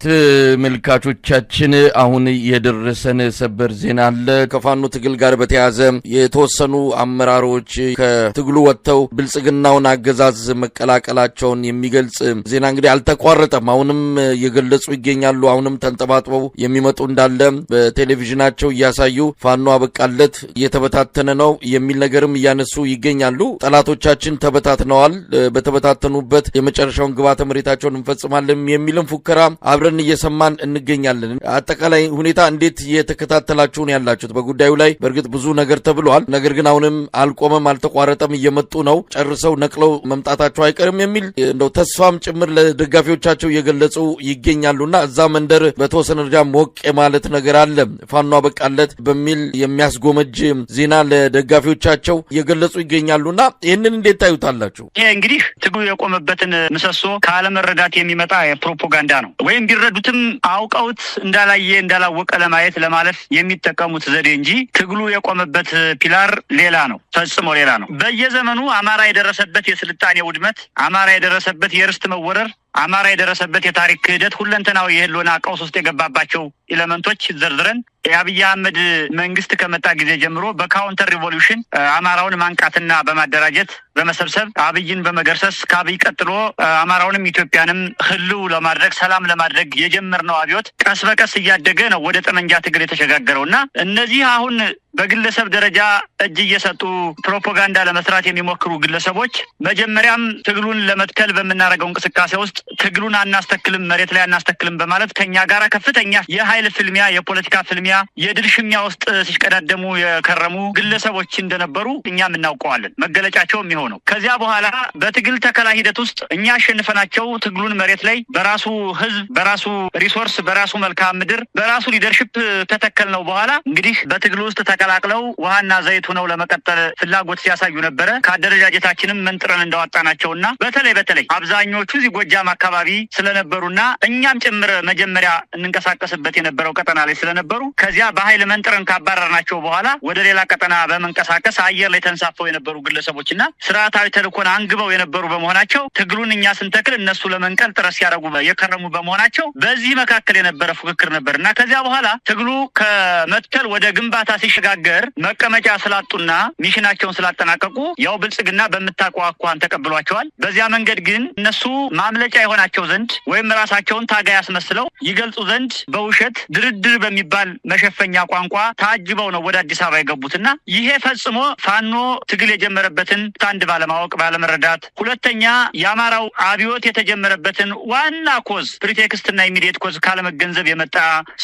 ተመልካቾቻችን አሁን የደረሰን ሰበር ዜና አለ። ከፋኖ ትግል ጋር በተያያዘ የተወሰኑ አመራሮች ከትግሉ ወጥተው ብልጽግናውን አገዛዝ መቀላቀላቸውን የሚገልጽ ዜና እንግዲህ አልተቋረጠም። አሁንም የገለጹ ይገኛሉ። አሁንም ተንጠባጥበው የሚመጡ እንዳለ በቴሌቪዥናቸው እያሳዩ ፋኖ አበቃለት እየተበታተነ ነው የሚል ነገርም እያነሱ ይገኛሉ። ጠላቶቻችን ተበታትነዋል፣ በተበታተኑበት የመጨረሻውን ግባተ መሬታቸውን እንፈጽማለን የሚልም ፉከራ አብረን እየሰማን እንገኛለን። አጠቃላይ ሁኔታ እንዴት እየተከታተላችሁ ነው ያላችሁት? በጉዳዩ ላይ በእርግጥ ብዙ ነገር ተብሏል። ነገር ግን አሁንም አልቆመም፣ አልተቋረጠም፣ እየመጡ ነው፣ ጨርሰው ነቅለው መምጣታቸው አይቀርም የሚል እንደው ተስፋም ጭምር ለደጋፊዎቻቸው እየገለጹ ይገኛሉና እዛ መንደር በተወሰነ ደረጃ ሞቅ የማለት ነገር አለ። ፋኖ አበቃለት በሚል የሚያስጎመጅ ዜና ለደጋፊዎቻቸው እየገለጹ ይገኛሉና ይህንን እንዴት ታዩታላችሁ? ይሄ እንግዲህ ትግሉ የቆመበትን ምሰሶ ካለመረዳት የሚመጣ የፕሮፓጋንዳ ነው። ወይም ቢረዱትም አውቀውት እንዳላወቀ ለማየት ለማለፍ የሚጠቀሙት ዘዴ እንጂ ትግሉ የቆመበት ፒላር ሌላ ነው፣ ፈጽሞ ሌላ ነው። በየዘመኑ አማራ የደረሰበት የስልጣኔ ውድመት፣ አማራ የደረሰበት የርስት መወረር፣ አማራ የደረሰበት የታሪክ ክህደት፣ ሁለንተናዊ የህልውና ቀውስ ውስጥ የገባባቸው ኤሌመንቶች ዘርዝረን የአብይ አህመድ መንግስት ከመጣ ጊዜ ጀምሮ በካውንተር ሪቮሉሽን አማራውን ማንቃትና በማደራጀት በመሰብሰብ አብይን በመገርሰስ ከአብይ ቀጥሎ አማራውንም ኢትዮጵያንም ህልው ለማድረግ ሰላም ለማድረግ የጀመርነው አብዮት ቀስ በቀስ እያደገ ነው ወደ ጠመንጃ ትግል የተሸጋገረውና እነዚህ አሁን በግለሰብ ደረጃ እጅ እየሰጡ ፕሮፓጋንዳ ለመስራት የሚሞክሩ ግለሰቦች መጀመሪያም ትግሉን ለመትከል በመናረገው እንቅስቃሴ ውስጥ ትግሉን አናስተክልም፣ መሬት ላይ አናስተክልም በማለት ከኛ ጋር ከፍተኛ የኃይል ፍልሚያ፣ የፖለቲካ ፍልሚያ፣ የድል ሽሚያ ውስጥ ሲሽቀዳደሙ የከረሙ ግለሰቦች እንደነበሩ እኛም እናውቀዋለን። መገለጫቸው የሚሆነው ከዚያ በኋላ በትግል ተከላ ሂደት ውስጥ እኛ አሸንፈናቸው ትግሉን መሬት ላይ በራሱ ህዝብ፣ በራሱ ሪሶርስ፣ በራሱ መልክዓ ምድር፣ በራሱ ሊደርሽፕ ከተከል ነው በኋላ እንግዲህ በትግሉ ውስጥ ተቀላቅለው ውሃና ዘይት ሆነው ለመቀጠል ፍላጎት ሲያሳዩ ነበረ። ከአደረጃጀታችንም መንጥረን እንዳወጣናቸውና በተለይ አብዛኞቹ እዚህ ጎጃም አካባቢ ስለነበሩና እኛም ጭምር መጀመሪያ እንንቀሳቀስበት የነበረው ቀጠና ላይ ስለነበሩ ከዚያ በኃይል መንጥረን ካባረርናቸው በኋላ ወደ ሌላ ቀጠና በመንቀሳቀስ አየር ላይ ተንሳፈው የነበሩ ግለሰቦችና ስርዓታዊ ተልእኮን አንግበው የነበሩ በመሆናቸው ትግሉን እኛ ስንተክል እነሱ ለመንቀል ጥረት ሲያደርጉ የከረሙ በመሆናቸው በዚህ መካከል የነበረ ፉክክር ነበርና ከዚያ በኋላ ትግሉ ከመትከል ወደ ግንባታ ሲሸጋገር መቀመጫ ስላጡና ሚሽናቸውን ስላጠናቀቁ ያው ብልጽግና በመታቋቋም ተቀብሏቸዋል። በዚያ መንገድ ግን እነሱ ማምለጫ የሆናቸው ዘንድ ወይም ራሳቸውን ታጋይ ያስመስለው ይገልጹ ዘንድ በውሸት ድርድር በሚባል መሸፈኛ ቋንቋ ታጅበው ነው ወደ አዲስ አበባ የገቡትና ይሄ ፈጽሞ ፋኖ ትግል የጀመረበትን አንድ ባለማወቅ ባለመረዳት፣ ሁለተኛ የአማራው አብዮት የተጀመረበትን ዋና ኮዝ ፕሪቴክስትና ኢሚዲየት ኮዝ ካለመገንዘብ የመጣ፣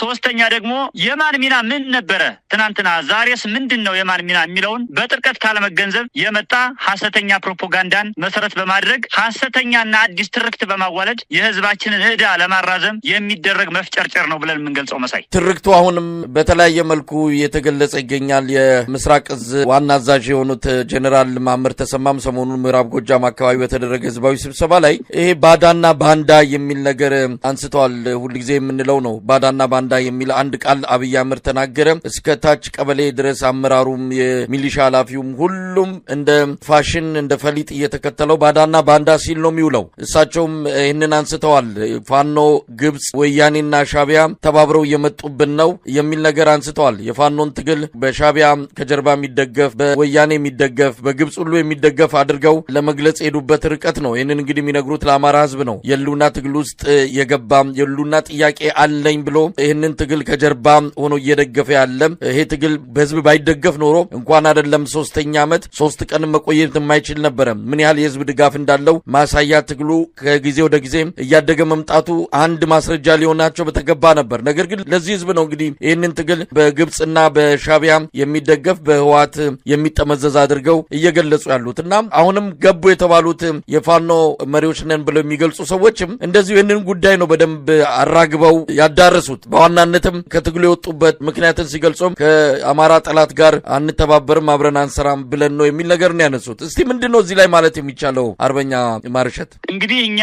ሶስተኛ ደግሞ የማን ሚና ምን ነበረ ትናንትና ዛሬስ ምንድነው የማን ሚና የሚለውን በጥልቀት ካለመገንዘብ የመጣ ሐሰተኛ ፕሮፓጋንዳን መሰረት በማድረግ ሐሰተኛና አዲስ ትርክት በማዋለድ የህዝባችንን ዕዳ ለማራዘም የሚደረግ መፍጨርጨር ነው ብለን የምንገልጸው መሳይ ትርክቱ አሁንም በተለያየ መልኩ እየተገለጸ ይገኛል። የምስራቅ እዝ ዋና አዛዥ የሆኑት ጀነራል ማመር ተሰማም ሰሞኑን ምዕራብ ጎጃም አካባቢ በተደረገ ህዝባዊ ስብሰባ ላይ ይሄ ባዳና ባንዳ የሚል ነገር አንስተዋል። ሁልጊዜ የምንለው ነው። ባዳና ባንዳ የሚል አንድ ቃል አብይ አህመድ ተናገረ። እስከ ታች ቀበሌ ድረስ አመራሩም የሚሊሻ ኃላፊውም ሁሉም እንደ ፋሽን እንደ ፈሊጥ እየተከተለው ባዳና ባንዳ ሲል ነው የሚውለው። እሳቸውም ይህንን አንስተዋል። ፋኖ፣ ግብጽ፣ ወያኔና ሻቢያ ተባብረው እየመጡብን ነው የሚል ነገር አንስተዋል። የፋኖን ትግል በሻቢያ ከጀርባ የሚደገፍ በወያኔ የሚደገፍ በግብጽ ሁሉ የሚደገፍ አድርገው ለመግለጽ የሄዱበት ርቀት ነው። ይህንን እንግዲህ የሚነግሩት ለአማራ ህዝብ ነው። የሉና ትግል ውስጥ የገባም የሉና ጥያቄ አለኝ ብሎ ይህንን ትግል ከጀርባ ሆኖ እየደገፈ ያለ ይሄ ትግል በህዝብ ባይደገፍ ኖሮ እንኳን አይደለም 3ኛ ዓመት 3 ቀን መቆየት የማይችል ነበረ። ምን ያህል የህዝብ ድጋፍ እንዳለው ማሳያ ትግሉ ከጊዜ ወደ ጊዜ እያደገ መምጣቱ አንድ ማስረጃ ሊሆናቸው በተገባ ነበር። ነገር ግን ለዚህ ህዝብ ነው እንግዲህ ይህንን ትግል በግብጽና በሻቢያ የሚደገፍ በህዋት የሚጠመዘዝ አድርገው እየገለጹ ያሉትና አሁንም ገቡ የተባሉት የፋኖ መሪዎች ነን ብለው የሚገልጹ ሰዎችም እንደዚሁ ይህንን ጉዳይ ነው በደንብ አራግበው ያዳረሱት። በዋናነትም ከትግሉ የወጡበት ምክንያትን ሲገልጹም ከአማራ ከአማራ ጠላት ጋር አንተባበርም አብረን አንሰራም ብለን ነው የሚል ነገር ነው ያነሱት። እስቲ ምንድነው እዚህ ላይ ማለት የሚቻለው አርበኛ ማርሸት? እንግዲህ እኛ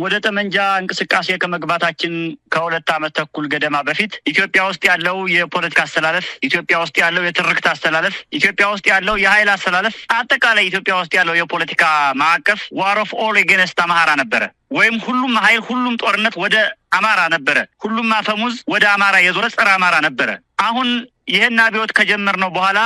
ወደ ጠመንጃ እንቅስቃሴ ከመግባታችን ከ2 ዓመት ተኩል ገደማ በፊት ኢትዮጵያ ውስጥ ያለው የፖለቲካ አስተላለፍ፣ ኢትዮጵያ ውስጥ ያለው የትርክት አስተላለፍ፣ ኢትዮጵያ ውስጥ ያለው የኃይል አስተላለፍ፣ አጠቃላይ ኢትዮጵያ ውስጥ ያለው የፖለቲካ ማዕቀፍ ዋር ኦፍ ኦል ኤጌንስት አማራ ነበረ። ወይም ሁሉም ኃይል ሁሉም ጦርነት ወደ አማራ ነበረ። ሁሉም አፈሙዝ ወደ አማራ የዞረ ጸረ አማራ ነበረ። አሁን ይሄን አብዮት ከጀመርነው በኋላ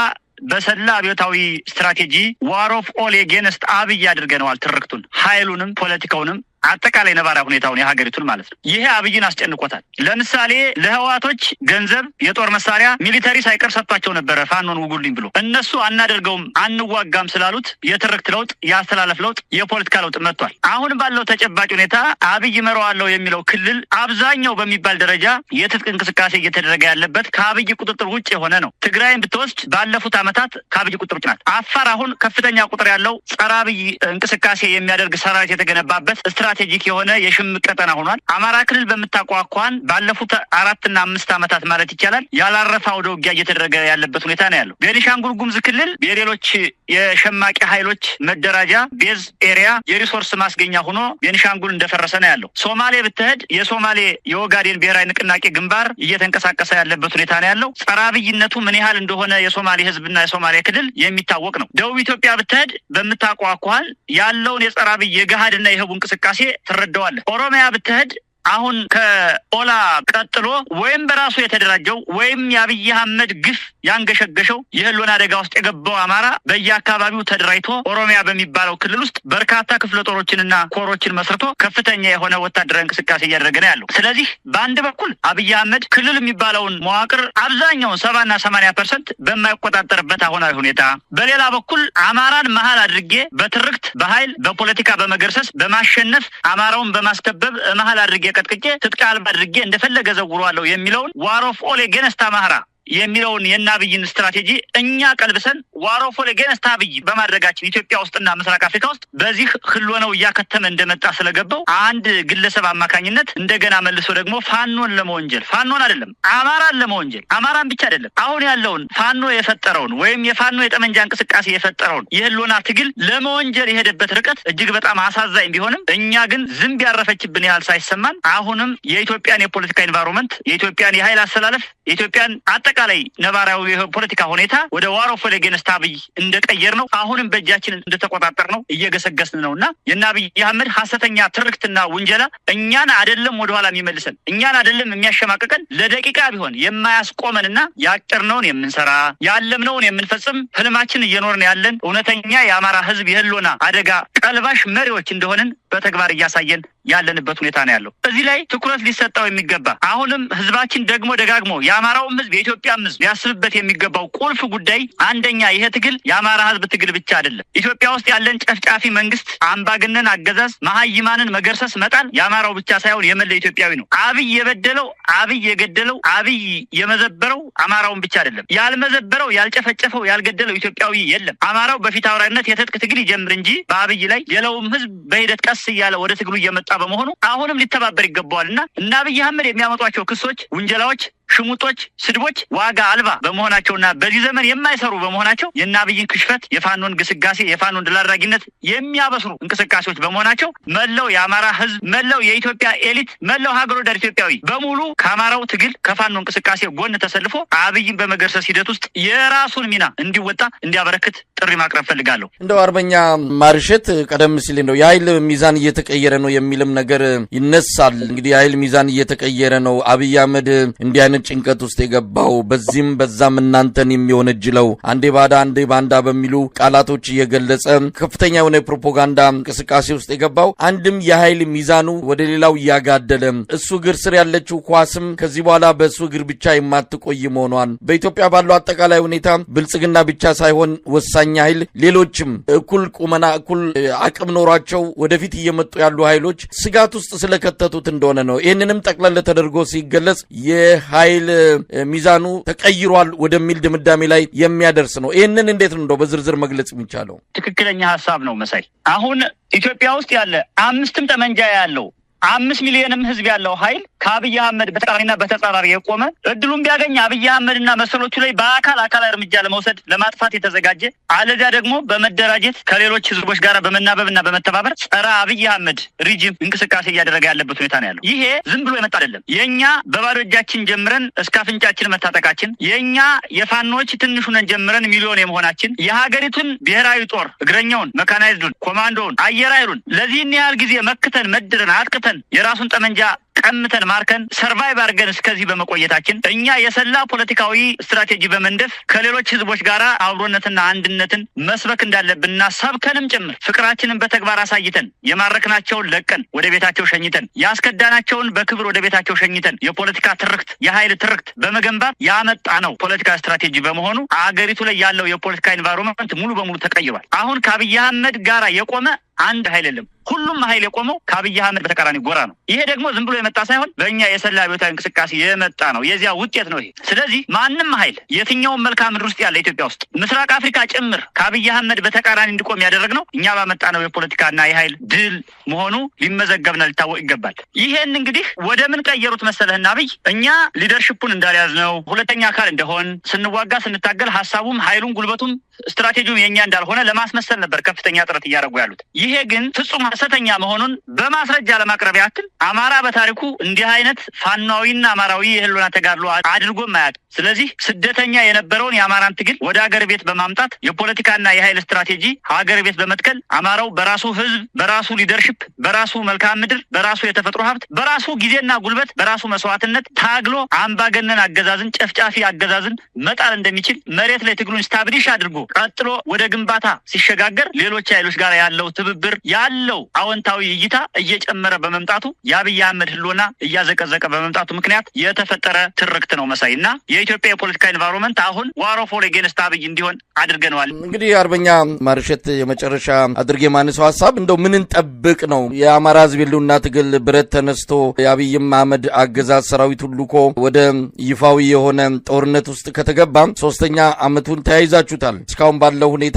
በሰላ አብዮታዊ ስትራቴጂ ዋር ኦፍ ኦል ኤጌንስት አብይ አድርገነዋል። ትርክቱን፣ ኃይሉንም፣ ፖለቲካውንም አጠቃላይ ነባራ ሁኔታውን የሀገሪቱን ማለት ነው። ይሄ አብይን አስጨንቆታል። ለምሳሌ ለህዋቶች ገንዘብ፣ የጦር መሳሪያ፣ ሚሊተሪ ሳይቀር ሰጥቷቸው ነበረ ፋኖን ውጉልኝ ብሎ። እነሱ አናደርገውም አንዋጋም ስላሉት የትርክት ለውጥ፣ የአስተላለፍ ለውጥ፣ የፖለቲካ ለውጥ መጥቷል። አሁን ባለው ተጨባጭ ሁኔታ አብይ መረዋለሁ የሚለው ክልል አብዛኛው በሚባል ደረጃ የትጥቅ እንቅስቃሴ እየተደረገ ያለበት ከአብይ ቁጥጥር ውጭ የሆነ ነው። ትግራይን ብትወስድ ባለፉት ዓመታት ከአብይ ቁጥጥር ውጭ ናት። አፋር አሁን ከፍተኛ ቁጥር ያለው ጸረ አብይ እንቅስቃሴ የሚያደርግ ሰራዊት የተገነባበት ስትራቴጂክ የሆነ የሽምቅ ቀጠና ሆኗል። አማራ ክልል በምታቋቋን ባለፉት 4 እና 5 ዓመታት ማለት ይቻላል ያላረፈ አውደ ውጊያ እየተደረገ ያለበት ሁኔታ ነው ያለው። ቤኒሻንጉል ጉሙዝ ክልል የሌሎች የሸማቂ ኃይሎች መደራጃ ቤዝ ኤሪያ የሪሶርስ ማስገኛ ሆኖ ቤኒሻንጉል እንደፈረሰ ነው ያለው። ሶማሌ ብትሄድ የሶማሌ የኦጋዴን ብሔራዊ ንቅናቄ ግንባር እየተንቀሳቀሰ ያለበት ሁኔታ ነው ያለው። ጸረ አብይነቱ ምን ያህል እንደሆነ የሶማሌ ህዝብና የሶማሌ ክልል የሚታወቅ ነው። ደቡብ ኢትዮጵያ ብትሄድ በምታቋቋን ያለውን የጸረ አብይ የገሃድና የህቡ እንቅስቃሴ ትረዳዋለህ። ኦሮሚያ ብትሄድ አሁን ከኦላ ቀጥሎ ወይም በራሱ የተደራጀው ወይም የአብይ አህመድ ግፍ ያንገሸገሸው የህልውና አደጋ ውስጥ የገባው አማራ በየአካባቢው ተደራጅቶ ኦሮሚያ በሚባለው ክልል ውስጥ በርካታ ክፍለ ጦሮችንና ኮሮችን መስርቶ ከፍተኛ የሆነ ወታደራዊ እንቅስቃሴ እያደረገ ነው ያለው። ስለዚህ በአንድ በኩል አብይ አህመድ ክልል የሚባለውን መዋቅር አብዛኛውን 70 እና 80% በማይቆጣጠርበት አሁናዊ ሁኔታ፣ በሌላ በኩል አማራን መሀል አድርጌ በትርክት በኃይል በፖለቲካ በመገርሰስ በማሸነፍ አማራውን በማስከበብ መሀል አድርጌ ቀጥቅጬ ትጥቅ አልባ አድርጌ እንደፈለገ ዘውሯለሁ የሚለውን ዋር ኦፍ ኦል ኤጌንስት አማራ የሚለውን የአብይን ስትራቴጂ እኛ ቀልብሰን ዋር ኦፍ ኦል ኤጌንስት አብይ በማድረጋችን ኢትዮጵያ ውስጥና ምስራቅ አፍሪካ ውስጥ በዚህ ህልውናው እያከተመ እንደመጣ ስለገባው አንድ ግለሰብ አማካኝነት እንደገና መልሶ ደግሞ ፋኖን ለመወንጀል፣ ፋኖን አይደለም አማራን ለመወንጀል፣ አማራን ብቻ አይደለም አሁን ያለውን ፋኖ የፈጠረውን ወይም የፋኖ የጠመንጃ እንቅስቃሴ የፈጠረውን የህልውና ትግል ለመወንጀል የሄደበት ርቀት እጅግ በጣም አሳዛኝ ቢሆንም እኛ ግን ዝም ያረፈችብን ያህል ሳይሰማን አሁንም የኢትዮጵያን የፖለቲካ ኤንቫይሮንመንት፣ የኢትዮጵያን የኃይል አስተላለፍ፣ የኢትዮጵያን አጠቃላይ ነባራዊ የፖለቲካ ሁኔታ ወደ ዋር ኦፍ ኦል ኤጌንስት አብይ እንደቀየር ነው። አሁንም በእጃችን እንደተቆጣጠር ነው እየገሰገስን ነውና የአብይ አህመድ ሐሰተኛ ትርክትና ውንጀላ እኛን አይደለም ወደኋላ የሚመልሰን፣ እኛን አይደለም የሚያሸማቀቀን፣ ለደቂቃ ቢሆን የማያስቆመንና ያቀርነውን የምንሰራ ያለምነውን የምንፈጽም ህልማችን እየኖርን ያለን እውነተኛ የአማራ ህዝብ የህልውና አደጋ ቀልባሽ መሪዎች እንደሆንን በተግባር እያሳየን ያለንበት ሁኔታ ነው ያለው። እዚህ ላይ ትኩረት ሊሰጠው የሚገባ አሁንም ህዝባችን ደግሞ ደጋግሞ የአማራውም ህዝብ የኢትዮጵያም ህዝብ ሊያስብበት የሚገባው ቁልፍ ጉዳይ አንደኛ ይሄ ትግል የአማራ ህዝብ ትግል ብቻ አይደለም። ኢትዮጵያ ውስጥ ያለን ጨፍጫፊ መንግስት፣ አምባገነን አገዛዝ፣ መሀይማንን መገርሰስ መጣል የአማራው ብቻ ሳይሆን የመላ ኢትዮጵያዊ ነው። አብይ የበደለው፣ አብይ የገደለው፣ አብይ የመዘበረው አማራውን ብቻ አይደለም። ያልመዘበረው፣ ያልጨፈጨፈው፣ ያልገደለው ኢትዮጵያዊ የለም። አማራው በፊት አውራሪነት የትጥቅ ትግል ይጀምር እንጂ በአብይ ላይ ሌላውም ህዝብ በሂደት ቀስ እያለ ወደ ትግሉ እየመጣ በመሆኑ አሁንም ሊተባበር ይገባዋልና እና አብይ አህመድ የሚያመጧቸው ክሶች፣ ውንጀላዎች፣ ሽሙጦች፣ ስድቦች ዋጋ አልባ በመሆናቸውና በዚህ ዘመን የማይሰሩ በመሆናቸው የአብይን ክሽፈት፣ የፋኖን ግስጋሴ፣ የፋኖን ድል አድራጊነት የሚያበስሩ እንቅስቃሴዎች በመሆናቸው መላው የአማራ ህዝብ፣ መላው የኢትዮጵያ ኤሊት፣ መላው ሀገር ወዳድ ኢትዮጵያዊ በሙሉ ከአማራው ትግል ከፋኖ እንቅስቃሴ ጎን ተሰልፎ አብይን በመገርሰስ ሂደት ውስጥ የራሱን ሚና እንዲወጣ እንዲያበረክት ጥሪ ማቅረብ ፈልጋለሁ። እንደው አርበኛ ማርሸት ቀደም ሲል እንደው የኃይል ሚዛን እየተቀየረ ነው የሚልም ነገር ይነሳል። እንግዲህ የኃይል ሚዛን እየተቀየረ ነው፣ አብይ አህመድ እንዲህ አይነት ጭንቀት ውስጥ የገባው በዚህም በዛም እናንተን የሚወነጅለው አንዴ ባዳ አንዴ ባንዳ በሚሉ ቃላቶች እየገለጸ ከፍተኛ የሆነ የፕሮፓጋንዳ እንቅስቃሴ ውስጥ የገባው አንድም የኃይል ሚዛኑ ወደ ሌላው እያጋደለ እሱ እግር ስር ያለችው ኳስም ከዚህ በኋላ በእሱ እግር ብቻ የማትቆይ መሆኗን በኢትዮጵያ ባለው አጠቃላይ ሁኔታ ብልጽግና ብቻ ሳይሆን ወሳኝ ኃይል ሌሎችም እኩል ቁመና እኩል አቅም ኖሯቸው ወደፊት እየመጡ ያሉ ኃይሎች ስጋት ውስጥ ስለከተቱት እንደሆነ ነው። ይህንንም ጠቅላላ ተደርጎ ሲገለጽ የኃይል ሚዛኑ ተቀይሯል ወደሚል ድምዳሜ ላይ የሚያደርስ ነው። ይህንን እንዴት ነው በዝርዝር መግለጽ የሚቻለው? ትክክለኛ ሐሳብ ነው መሳይ። አሁን ኢትዮጵያ ውስጥ ያለ 5 ጠመንጃ ያለው 5 ሚሊዮንም ህዝብ ያለው ኃይል ከአብይ አህመድ በተቃራኒና በተጻራሪ የቆመ እድሉን ቢያገኝ አብይ አህመድና መሰሎቹ ላይ አካላዊ እርምጃ ለመውሰድ ለማጥፋት የተዘጋጀ አለዚያ ደግሞ በመደራጀት ከሌሎች ህዝቦች ጋር በመናበብና በመተባበር ጸረ አብይ አህመድ ሪጂም እንቅስቃሴ እያደረገ ያለበት ሁኔታ ነው ያለው። ይሄ ዝም ብሎ የመጣ አይደለም። የኛ በባዶ እጃችን ጀምረን እስከ አፍንጫችን መታጠቃችን፣ የኛ የፋኖች ትንሹ ነን ጀምረን ሚሊዮን የመሆናችን፣ የሀገሪቱን ብሔራዊ ጦር እግረኛውን፣ መካናይዝዱን፣ ኮማንዶውን፣ አየር ኃይሉን ለዚህን ያህል ጊዜ መክተን መድረን አጥቅተን የራሱን ጠመንጃ ቀምተን ማርከን ሰርቫይቭ አድርገን እስከዚህ በመቆየታችን እኛ የሰላ ፖለቲካዊ ስትራቴጂ በመንደፍ ከሌሎች ህዝቦች ጋር አብሮነትና አንድነትን መስበክ እንዳለብንና ሰብከንም ጭምር ፍቅራችንን በተግባር አሳይተን የማረክናቸውን ለቀን ወደ ቤታቸው ሸኝተን ያስከዳናቸውን በክብር ወደ ቤታቸው ሸኝተን የፖለቲካ ትርክት የኃይል ትርክት በመገንባት ያመጣ ነው ፖለቲካ ስትራቴጂ በመሆኑ አገሪቱ ላይ ያለው የፖለቲካ ኢንቫይሮንመንት ሙሉ በሙሉ ተቀይሯል። አሁን ከአብይ አህመድ ጋራ የቆመ አንድ ኃይል የለም። ሁሉም ኃይል የቆመው ከአብይ አህመድ በተቃራኒ ጎራ ነው። ይሄ ደግሞ ዝም ብሎ የመጣ ሳይሆን በእኛ የሰላ አብዮታዊ እንቅስቃሴ የመጣ ነው። የዚያ ውጤት ነው ይሄ። ስለዚህ ማንም ኃይል የትኛውም መልክዓ ምድር ውስጥ ያለ ኢትዮጵያ ውስጥ ምስራቅ አፍሪካ ጭምር ከአብይ አህመድ በተቃራኒ እንዲቆም ያደረግነው እኛ ባመጣ ነው የፖለቲካና የኃይል ድል መሆኑ ሊመዘገብና ሊታወቅ ይገባል። ይሄን እንግዲህ ወደ ምን ቀየሩት መሰለህና አብይ እኛ ሊደርሽፑን እንዳልያዝ ነው ሁለተኛ አካል እንደሆን ስንዋጋ ስንታገል ሀሳቡም ኃይሉም ጉልበቱም ስትራቴጂውም የኛ እንዳልሆነ ለማስመሰል ነበር ከፍተኛ ጥረት እያደረጉ ያሉት። ይሄ ግን ፍጹም ሐሰተኛ መሆኑን በማስረጃ ለማቅረብ ያክል አማራ በታሪኩ እንዲህ አይነት ፋናዊና አማራዊ የህልውና ተጋድሎ አድርጎ ማያውቅ። ስለዚህ ስደተኛ የነበረውን የአማራን ትግል ወደ ሀገር ቤት በማምጣት የፖለቲካና የኃይል ስትራቴጂ ሀገር ቤት በመትከል አማራው በራሱ ህዝብ፣ በራሱ ሊደርሽፕ፣ በራሱ መልክዓ ምድር፣ በራሱ የተፈጥሮ ሀብት፣ በራሱ ጊዜና ጉልበት፣ በራሱ መስዋዕትነት ታግሎ አምባገነን አገዛዝን ጨፍጫፊ አገዛዝን መጣል እንደሚችል መሬት ላይ ትግሉን ስታብሊሽ አድርጎ ቀጥሎ ወደ ግንባታ ሲሸጋገር ሌሎች ኃይሎች ጋር ያለው ትብብር ያለው አዎንታዊ እይታ እየጨመረ በመምጣቱ የአብይ አህመድ ህልውና እያዘቀዘቀ በመምጣቱ ምክንያት የተፈጠረ ትርክት ነው መሳይ እና የኢትዮጵያ የፖለቲካ ኢንቫይሮንመንት አሁን ዋር ኦፍ ጌንስት አብይ እንዲሆን አድርገነዋል። እንግዲህ አርበኛ ማርሸት የመጨረሻ አድርጌ ማነሳው ሀሳብ እንደው ምን እንጠብቅ ነው? የአማራ ህዝብ ህልውና ትግል ብረት ተነስቶ የአብይ አህመድ አገዛዝ ሰራዊት ሁሉ እኮ ወደ ይፋዊ የሆነ ጦርነት ውስጥ ከተገባ 3ኛ ዓመቱን ተያይዛችሁታል። እስካሁን ባለው ሁኔታ